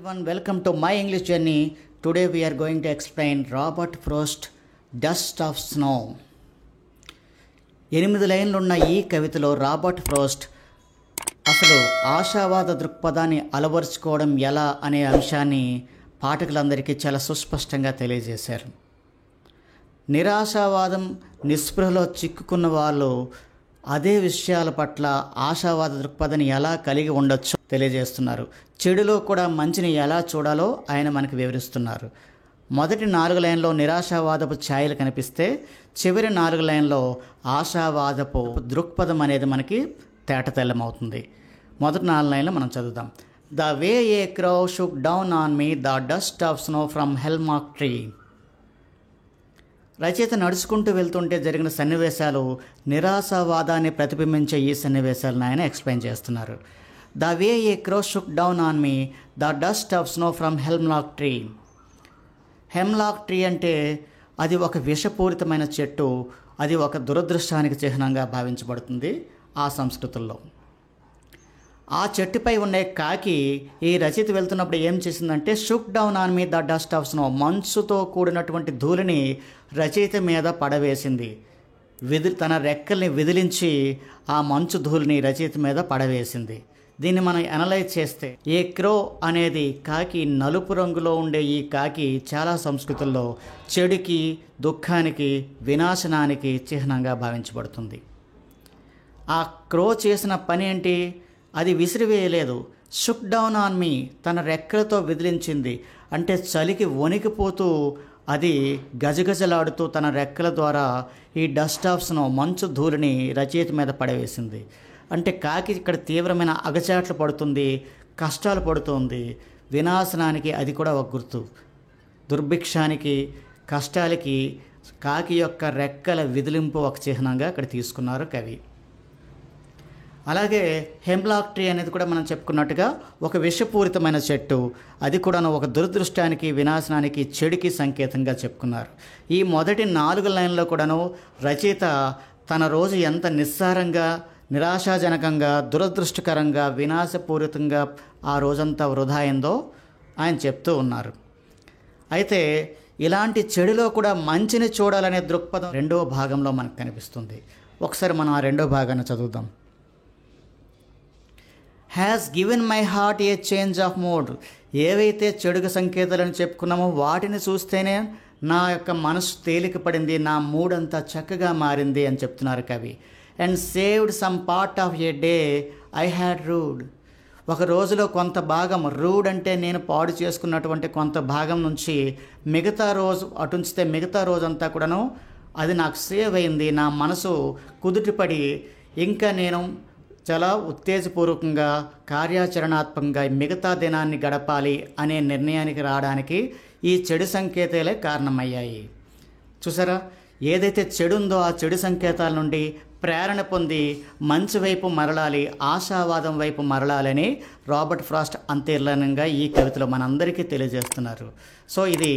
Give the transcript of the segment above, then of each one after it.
everyone, welcome to my English journey. Today we are going to explain Robert Frost Dust of Snow. 8 లైన్లు ఉన్న ఈ కవితలో Robert frost అసలు ఆశావాద దృక్పథాన్ని అలవరుచుకోవడం ఎలా అనే అంశాన్ని పాఠకులందరికీ చాలా సుస్పష్టంగా తెలియజేశారు. నిరాశావాదం నిస్పృహలో చిక్కుకున్న వాళ్ళు అదే విషయాల పట్ల ఆశావాద దృక్పథాన్ని ఎలా కలిగి ఉండొచ్చో తెలియజేస్తున్నారు. చెడులో కూడా మంచిని ఎలా చూడాలో ఆయన మనకు వివరిస్తున్నారు. మొదటి 4 లైన్లో నిరాశావాదపు ఛాయలు కనిపిస్తే చివరి 4 లైన్లో ఆశావాదపు దృక్పథం అనేది మనకి తేటతెల్లమవుతుంది. మొదటి 4 లైన్లో మనం చదువుదాం. The way a crow shook down on me the dust of snow from హెల్మాక్ ట్రీ. రచయిత నడుచుకుంటూ వెళ్తుంటే జరిగిన సన్నివేశాలు నిరాశావాదాన్ని ప్రతిబింబించే ఈ సన్నివేశాలను ఆయన ఎక్స్ప్లెయిన్ చేస్తున్నారు. The way a crow shook down on me the dust of snow from hemlock tree. Hemlock tree అంటే అది ఒక విషపూరితమైన చెట్టు. అది ఒక దురదృష్టానికి చిహ్నంగా భావించబడుతుంది ఆ సంస్కృతుల్లో. ఆ చెట్టుపై ఉండే కాకి ఈ రచయిత వెళ్తున్నప్పుడు ఏం చేసిందంటే shook down on me the dust of snow, మంచుతో కూడినటువంటి ధూళిని రచయిత మీద పడవేసింది. తన రెక్కల్ని విదిలించి ఆ మంచు ధూళిని రచయిత మీద పడవేసింది. దీన్ని మనం అనలైజ్ చేస్తే ఏ క్రో అనేది కాకి, నలుపు రంగులో ఉండే ఈ కాకి చాలా సంస్కృతుల్లో చెడుకి, దుఃఖానికి, వినాశనానికి చిహ్నంగా భావించబడుతుంది. ఆ క్రో చేసిన పని ఏంటి? అది విసిరివేయలేదు. షుక్ డౌన్ ఆన్ మీ, తన రెక్కలతో విదిలించింది. అంటే చలికి వణికిపోతూ అది గజగజలాడుతూ తన రెక్కల ద్వారా ఈ డస్ట్ ఆఫ్ స్నో, మంచు ధూళిని రచయిత మీద పడవేసింది. అంటే కాకి ఇక్కడ తీవ్రమైన అగచాట్లు పడుతుంది, కష్టాలు పడుతుంది. వినాశనానికి అది కూడా ఒక గుర్తు. దుర్భిక్షానికి, కష్టాలకి కాకి యొక్క రెక్కల విదిలింపు ఒక చిహ్నంగా ఇక్కడ తీసుకున్నారు కవి. అలాగే హెమ్లాక్ ట్రీ అనేది కూడా మనం చెప్పుకున్నట్టుగా ఒక విషపూరితమైన చెట్టు. అది కూడా ఒక దురదృష్టానికి, వినాశనానికి, చెడుకి సంకేతంగా చెప్పుకున్నారు. ఈ మొదటి 4 లైన్లో కూడాను రచయిత తన రోజు ఎంత నిస్సారంగా, నిరాశాజనకంగా, దురదృష్టకరంగా, వినాశపూరితంగా ఆ రోజంతా వృధా అయిందో ఆయన చెప్తూ ఉన్నారు. అయితే ఇలాంటి చెడులో కూడా మంచిని చూడాలనే దృక్పథం 2వ భాగంలో మనకు కనిపిస్తుంది. ఒకసారి మనం ఆ 2వ భాగాన్ని చదువుదాం. Has given my heart A change of mood. ఏవైతే చెడుగు సంకేతాలను చెప్పుకున్నామో వాటిని చూస్తేనే నా యొక్క మనసు తేలిక పడింది, నా మూడ్ అంతా చక్కగా మారింది అని చెప్తున్నారు కవి. And saved some part of a day I had rued. ఒక రోజులో కొంత భాగం, రూడ్ అంటే నేను పాడు చేసుకున్నటువంటి కొంత భాగం నుంచి మిగతా రోజు అటుంచితే మిగతా రోజంతా కూడాను అది నాకు సేవ్ అయింది. నా మనసు కుదుటిపడి ఇంకా నేను చాలా ఉత్తేజపూర్వకంగా, కార్యాచరణాత్మకంగా మిగతా దినాన్ని గడపాలి అనే నిర్ణయానికి రావడానికి ఈ చెడు సంకేతాలే కారణమయ్యాయి. చూసారా, ఏదైతే చెడు ఉందో ఆ చెడు సంకేతాల నుండి ప్రేరణ పొంది మంచి వైపు మరలాలి, ఆశావాదం వైపు మరలాలని రాబర్ట్ ఫ్రాస్ట్ అంతర్లీనంగా ఈ కవితలో మనందరికీ తెలియజేస్తున్నారు. సో ఇది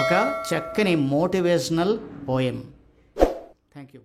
ఒక చక్కని మోటివేషనల్ పోయం. Thank you.